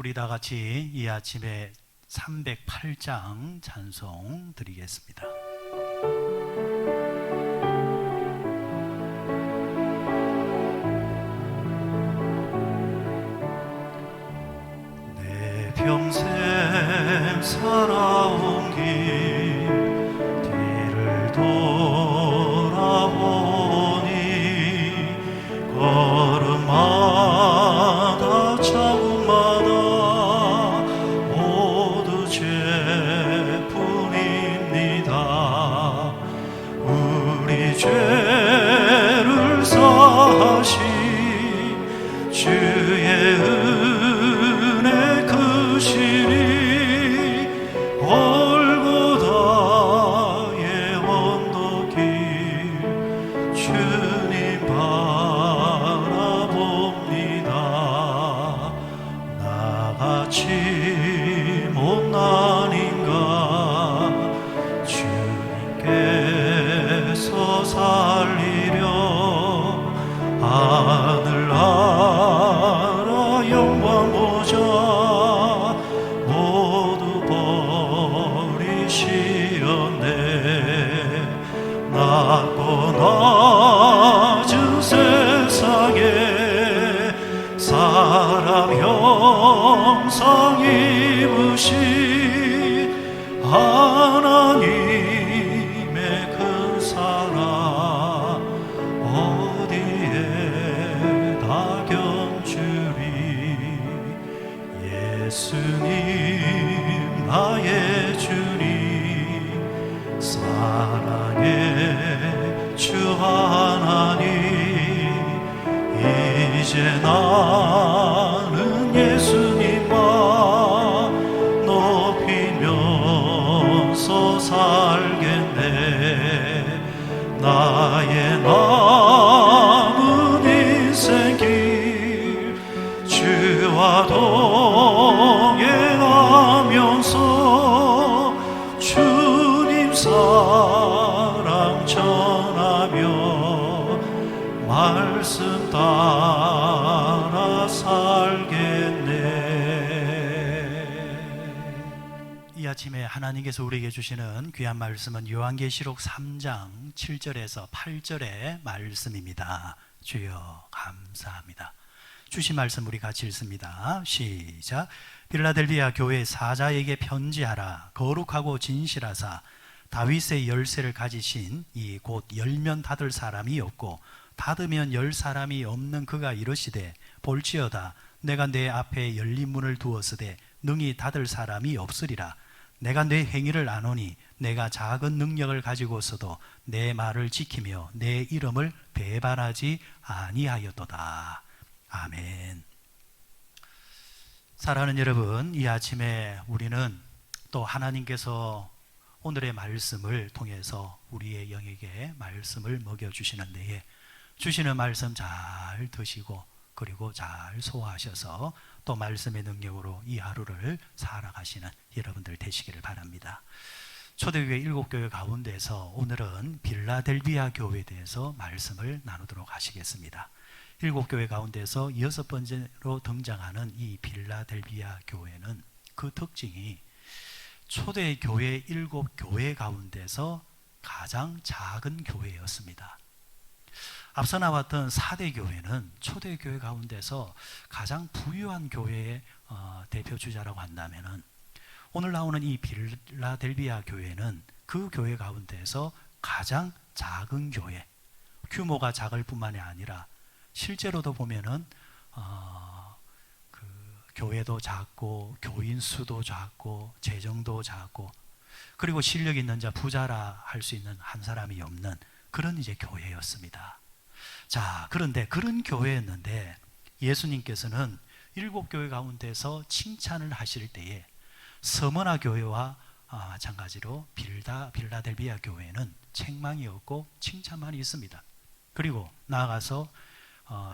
우리 다 같이 이 아침에 308장 찬송 드리겠습니다. 내 평생 살아온 길 뒤를 돌아보니 걸음마다 자국마다 모두 죄뿐입니다. 우리 죄를 사하신 주의 은혜 크시니 골고다의 언덕길 주님 바라봅니다. 나같이 못난 인간 주님께서 살리려 하늘나라 영광 보좌 모두 버리시었네. 낮고 낮은 세상에 사람 형상 입으신 하나님의 큰 사랑 어디에 다 견주리. 예수님 나의 주님 사랑의 주 하나님 이제 나는 예수님만 높이면서 살겠네. 나의 남은 인생길 주와 동행하면서 주님 사랑 전하며 말씀 따라 살겠네. 이 아침에 하나님께서 우리에게 주시는 귀한 말씀은 요한계시록 3장 7절에서 8절의 말씀입니다. 주여 감사합니다. 주신 말씀 우리 같이 읽습니다. 시작. 빌라델비아 교회 사자에게 편지하라. 거룩하고 진실하사 다윗의 열쇠를 가지신 이 곧 열면 닫을 사람이 없고 닫으면 열 사람이 없는 그가 이르시되 볼지어다 내가 내 앞에 열린 문을 두었으되 능히 닫을 사람이 없으리라. 내가 내 행위를 아노니 내가 작은 능력을 가지고서도 내 말을 지키며 내 이름을 배반하지 아니하였도다. 아멘. 사랑하는 여러분, 이 아침에 우리는 또 하나님께서 오늘의 말씀을 통해서 우리의 영에게 말씀을 먹여주시는 데에 주시는 말씀 잘 드시고 그리고 잘 소화하셔서 또 말씀의 능력으로 이 하루를 살아가시는 여러분들 되시기를 바랍니다. 초대교회 7교회 가운데서 오늘은 빌라델비아 교회에 대해서 말씀을 나누도록 하시겠습니다. 7교회 가운데서 6번째로 등장하는 이 빌라델비아 교회는 그 특징이 초대교회 7교회 가운데서 가장 작은 교회였습니다. 앞서 나왔던 4대 교회는 초대교회 가운데서 가장 부유한 교회의 대표주자라고 한다면 오늘 나오는 이 빌라델비아 교회는 그 교회 가운데서 가장 작은 교회, 규모가 작을 뿐만이 아니라 실제로도 보면은 그 교회도 작고 교인 수도 작고 재정도 작고 그리고 실력 있는 자 부자라 할 수 있는 한 사람이 없는 그런 이제 교회였습니다. 자, 그런데 그런 교회였는데 예수님께서는 7교회 가운데서 칭찬을 하실 때에 서머나 교회와 마찬가지로 빌라델비아 교회는 책망이 없고 칭찬만 있습니다. 그리고 나아가서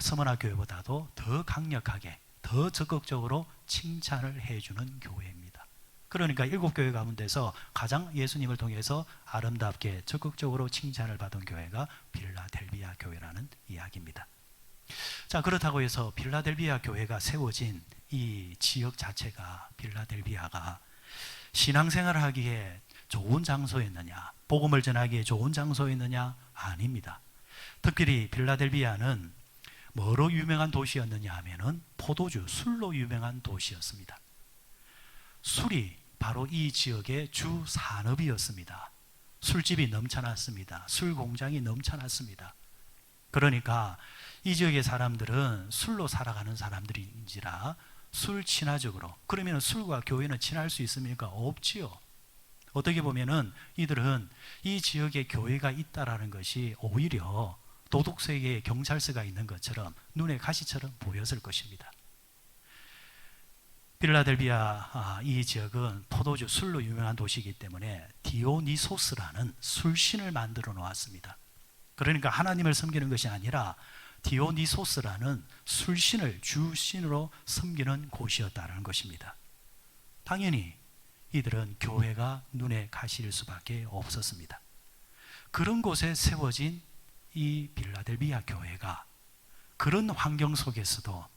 서머나 교회보다도 더 강력하게 더 적극적으로 칭찬을 해주는 교회입니다. 그러니까 7교회 가운데서 가장 예수님을 통해서 아름답게 적극적으로 칭찬을 받은 교회가 빌라델비아 교회라는 이야기입니다. 자, 그렇다고 해서 빌라델비아 교회가 세워진 이 지역 자체가 빌라델비아가 신앙생활을 하기에 좋은 장소였느냐, 복음을 전하기에 좋은 장소였느냐? 아닙니다. 특별히 빌라델비아는 뭐로 유명한 도시였느냐 하면은 포도주, 술로 유명한 도시였습니다. 술이 바로 이 지역의 주 산업이었습니다. 술집이 넘쳐났습니다. 술 공장이 넘쳐났습니다. 그러니까 이 지역의 사람들은 술로 살아가는 사람들인지라 술 친화적으로, 그러면 술과 교회는 친할 수 있습니까? 없지요. 어떻게 보면은 이들은 이 지역에 교회가 있다라는 것이 오히려 도둑세계에 경찰서가 있는 것처럼 눈에 가시처럼 보였을 것입니다. 빌라델비아 이 지역은 포도주, 술로 유명한 도시이기 때문에 디오니소스라는 술신을 만들어 놓았습니다. 그러니까 하나님을 섬기는 것이 아니라 디오니소스라는 술신을 주신으로 섬기는 곳이었다는 것입니다. 당연히 이들은 교회가 눈에 가실 수밖에 없었습니다. 그런 곳에 세워진 이 빌라델비아 교회가 그런 환경 속에서도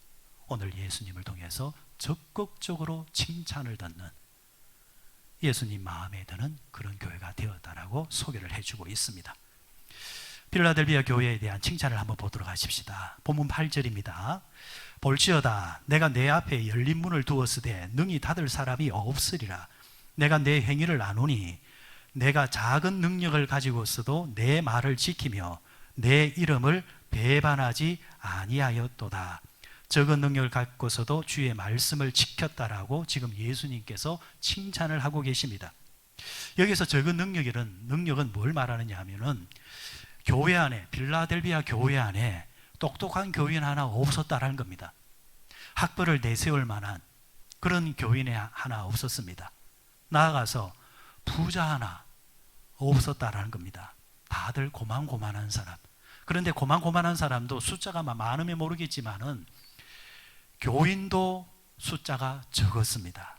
오늘 예수님을 통해서 적극적으로 칭찬을 듣는, 예수님 마음에 드는 그런 교회가 되었다라고 소개를 해주고 있습니다. 빌라델비아 교회에 대한 칭찬을 한번 보도록 하십시다. 본문 8절입니다. 볼지어다 내가 내 앞에 열린 문을 두었으되 능히 닫을 사람이 없으리라. 내가 내 행위를 아노니 내가 작은 능력을 가지고서도 내 말을 지키며 내 이름을 배반하지 아니하였도다. 적은 능력을 갖고서도 주의 말씀을 지켰다라고 지금 예수님께서 칭찬을 하고 계십니다. 여기서 적은 능력은 뭘 말하느냐 하면은 교회 안에, 빌라델비아 교회 안에 똑똑한 교인 하나 없었다라는 겁니다. 학벌을 내세울 만한 그런 교인이 하나 없었습니다. 나아가서 부자 하나 없었다라는 겁니다. 다들 고만고만한 사람. 그런데 고만고만한 사람도 숫자가 많으면 모르겠지만은 교인도 숫자가 적었습니다.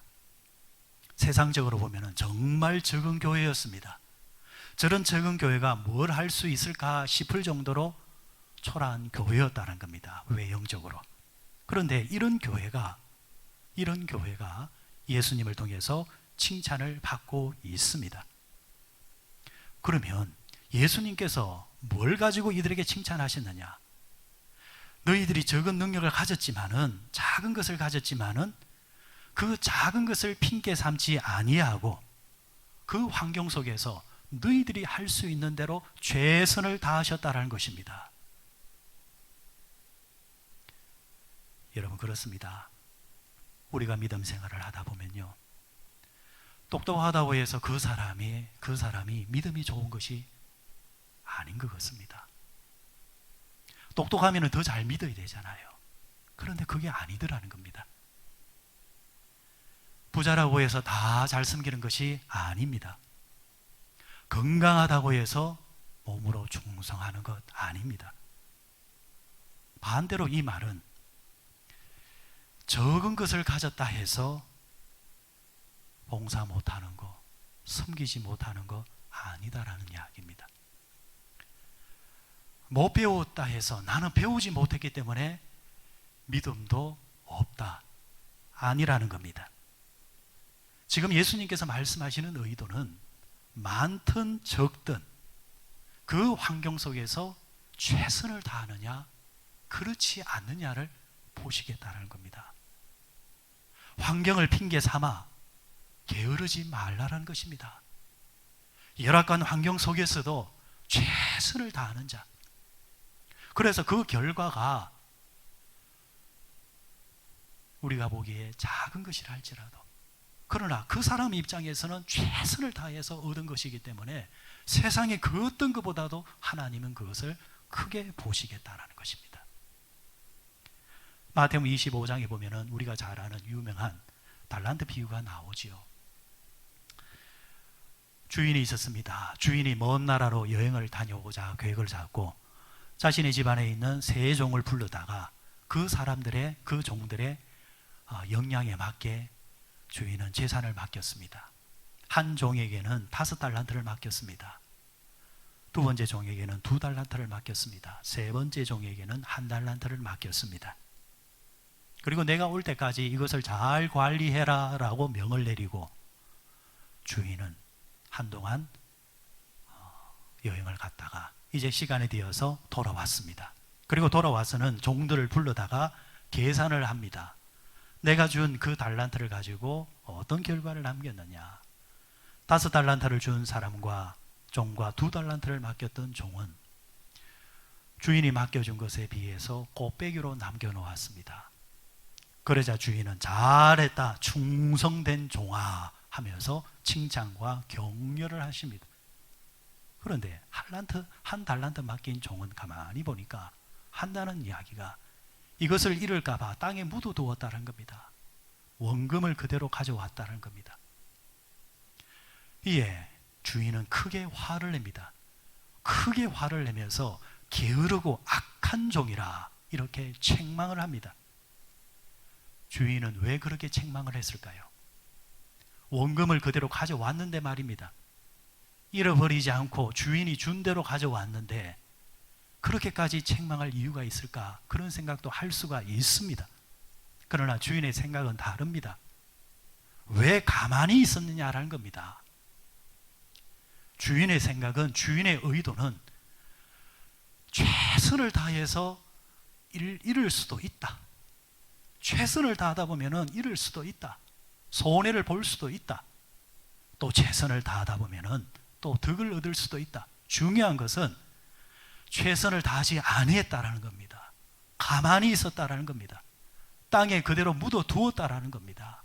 세상적으로 보면은 정말 적은 교회였습니다. 저런 적은 교회가 뭘 할 수 있을까 싶을 정도로 초라한 교회였다는 겁니다. 외형적으로. 그런데 이런 교회가 예수님을 통해서 칭찬을 받고 있습니다. 그러면 예수님께서 뭘 가지고 이들에게 칭찬하셨느냐? 너희들이 적은 능력을 가졌지만은, 작은 것을 가졌지만은 그 작은 것을 핑계 삼지 아니하고 그 환경 속에서 너희들이 할 수 있는 대로 최선을 다하셨다라는 것입니다. 여러분, 그렇습니다. 우리가 믿음 생활을 하다 보면요, 똑똑하다고 해서 그 사람이 믿음이 좋은 것이 아닌 것 같습니다. 똑똑하면 더 잘 믿어야 되잖아요. 그런데 그게 아니더라는 겁니다. 부자라고 해서 다 잘 섬기는 것이 아닙니다. 건강하다고 해서 몸으로 충성하는 것 아닙니다. 반대로 이 말은 적은 것을 가졌다 해서 봉사 못하는 거, 섬기지 못하는 거 아니다라는 이야기입니다. 못 배웠다 해서 나는 배우지 못했기 때문에 믿음도 없다, 아니라는 겁니다. 지금 예수님께서 말씀하시는 의도는 많든 적든 그 환경 속에서 최선을 다하느냐 그렇지 않느냐를 보시겠다는 겁니다. 환경을 핑계 삼아 게으르지 말라는 것입니다. 열악한 환경 속에서도 최선을 다하는 자, 그래서 그 결과가 우리가 보기에 작은 것이라 할지라도, 그러나 그 사람 입장에서는 최선을 다해서 얻은 것이기 때문에 세상의 그 어떤 것보다도 하나님은 그것을 크게 보시겠다는 것입니다. 마태복음 25장에 보면은 우리가 잘 아는 유명한 달란트 비유가 나오지요. 주인이 있었습니다. 주인이 먼 나라로 여행을 다녀오고자 계획을 잡고 자신의 집안에 있는 세 종을 부르다가 그 사람들의, 그 종들의 역량에 맞게 주인은 재산을 맡겼습니다. 한 종에게는 5달란트를 맡겼습니다. 두 번째 종에게는 2달란트를 맡겼습니다. 세 번째 종에게는 1달란트를 맡겼습니다. 그리고 내가 올 때까지 이것을 잘 관리해라 라고 명을 내리고 주인은 한동안 여행을 갔다가 이제 시간이 되어서 돌아왔습니다. 그리고 돌아와서는 종들을 불러다가 계산을 합니다. 내가 준 그 달란트를 가지고 어떤 결과를 남겼느냐. 5달란트를 준 사람과 종과 2달란트를 맡겼던 종은 주인이 맡겨준 것에 비해서 곱빼기로 남겨놓았습니다. 그러자 주인은 잘했다, 충성된 종아 하면서 칭찬과 격려를 하십니다. 그런데 한 달란트 맡긴 종은 가만히 보니까 한다는 이야기가 이것을 잃을까 봐 땅에 묻어두었다는 겁니다. 원금을 그대로 가져왔다는 겁니다. 이에 주인은 크게 화를 냅니다. 크게 화를 내면서 게으르고 악한 종이라 이렇게 책망을 합니다. 주인은 왜 그렇게 책망을 했을까요? 원금을 그대로 가져왔는데 말입니다. 잃어버리지 않고 주인이 준 대로 가져왔는데 그렇게까지 책망할 이유가 있을까? 그런 생각도 할 수가 있습니다. 그러나 주인의 생각은 다릅니다. 왜 가만히 있었느냐라는 겁니다. 주인의 생각은, 주인의 의도는 최선을 다해서 잃을 수도 있다. 최선을 다하다 보면 잃을 수도 있다. 손해를 볼 수도 있다. 또 최선을 다하다 보면 또 득을 얻을 수도 있다. 중요한 것은 최선을 다하지 아니했다라는 겁니다. 가만히 있었다라는 겁니다. 땅에 그대로 묻어두었다라는 겁니다.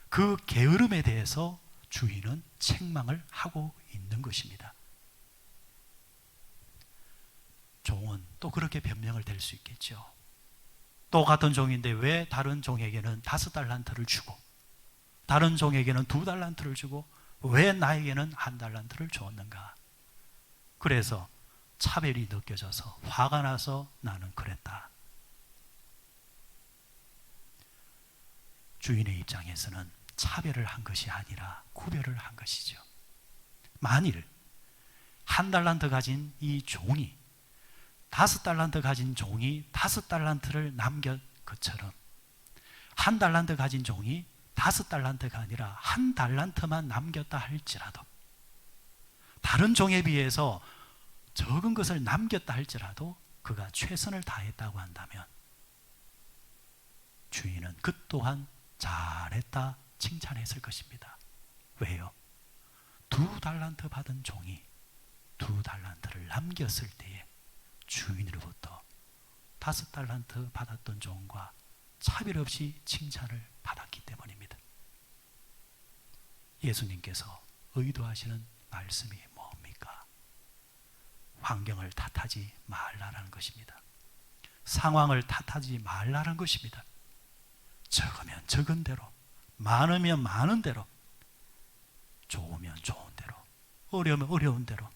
그 게으름에 대해서 주인은 책망을 하고 있는 것입니다. 종은 또 그렇게 변명을 댈 수 있겠죠. 똑같은 종인데 왜 다른 종에게는 5달란트를 주고 다른 종에게는 2달란트를 주고 왜 나에게는 1달란트를 주었는가? 그래서 차별이 느껴져서 화가 나서 나는 그랬다. 주인의 입장에서는 차별을 한 것이 아니라 구별을 한 것이죠. 만일 1달란트 가진 이 종이 5달란트 가진 종이 5달란트를 남겼 것처럼 1달란트 가진 종이 5달란트가 아니라 1달란트만 남겼다 할지라도 다른 종에 비해서 적은 것을 남겼다 할지라도 그가 최선을 다했다고 한다면 주인은 그 또한 잘했다 칭찬했을 것입니다. 왜요? 2달란트 받은 종이 2달란트를 남겼을 때에 주인으로부터 5달란트 받았던 종과 차별 없이 칭찬을 받았기 때문입니다. 예수님께서 의도하시는 말씀이 뭡니까? 환경을 탓하지 말라는 것입니다. 상황을 탓하지 말라는 것입니다. 적으면 적은 대로, 많으면 많은 대로, 좋으면 좋은 대로, 어려우면 어려운 대로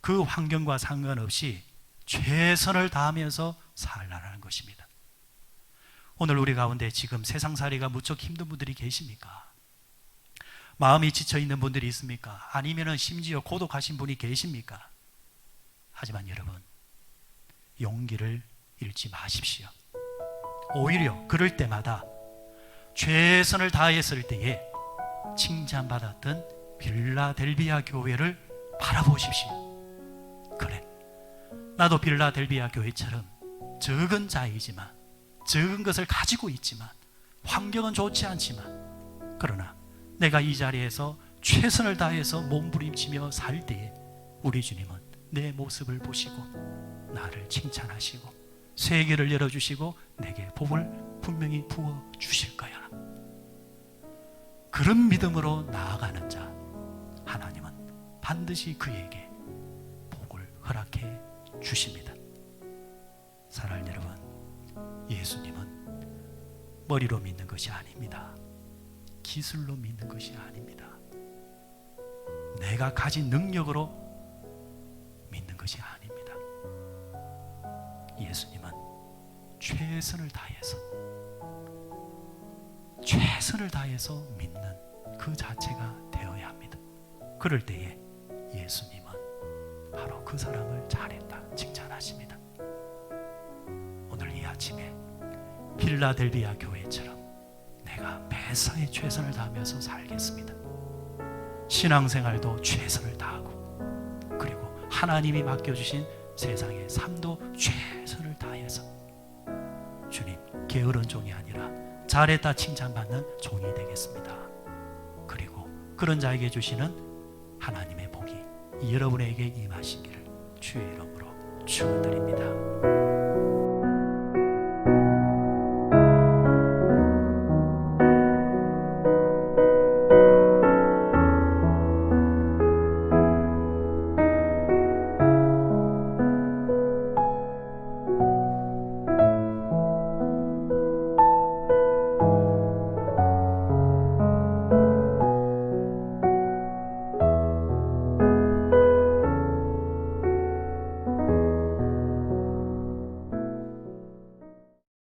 그 환경과 상관없이 최선을 다하면서 살라는 것입니다. 오늘 우리 가운데 지금 세상살이가 무척 힘든 분들이 계십니까? 마음이 지쳐있는 분들이 있습니까? 아니면 심지어 고독하신 분이 계십니까? 하지만 여러분, 용기를 잃지 마십시오. 오히려 그럴 때마다 최선을 다했을 때에 칭찬받았던 빌라델비아 교회를 바라보십시오. 그래, 나도 빌라델비아 교회처럼 적은 자이지만, 적은 것을 가지고 있지만, 환경은 좋지 않지만, 그러나 내가 이 자리에서 최선을 다해서 몸부림치며 살 때에 우리 주님은 내 모습을 보시고 나를 칭찬하시고 세계를 열어주시고 내게 복을 분명히 부어주실 거야. 그런 믿음으로 나아가는 자, 하나님은 반드시 그에게 복을 허락해 주십니다. 사랑하는 여러분, 예수님은 머리로 믿는 것이 아닙니다. 기술로 믿는 것이 아닙니다. 내가 가진 능력으로 믿는 것이 아닙니다. 예수님은 최선을 다해서 믿는 그 자체가 되어야 합니다. 그럴 때에 예수님은 바로 그 사람을 잘했다 칭찬하십니다. 오늘 이 아침에 필라델비아 교회처럼 내가 매사에 최선을 다하면서 살겠습니다. 신앙생활도 최선을 다하고, 그리고 하나님이 맡겨주신 세상의 삶도 최선을 다해서 주님 게으른 종이 아니라 잘했다 칭찬받는 종이 되겠습니다. 그리고 그런 자에게 주시는 하나님의 복이 여러분에게 임하시기를 주의 이름으로 축원드립니다.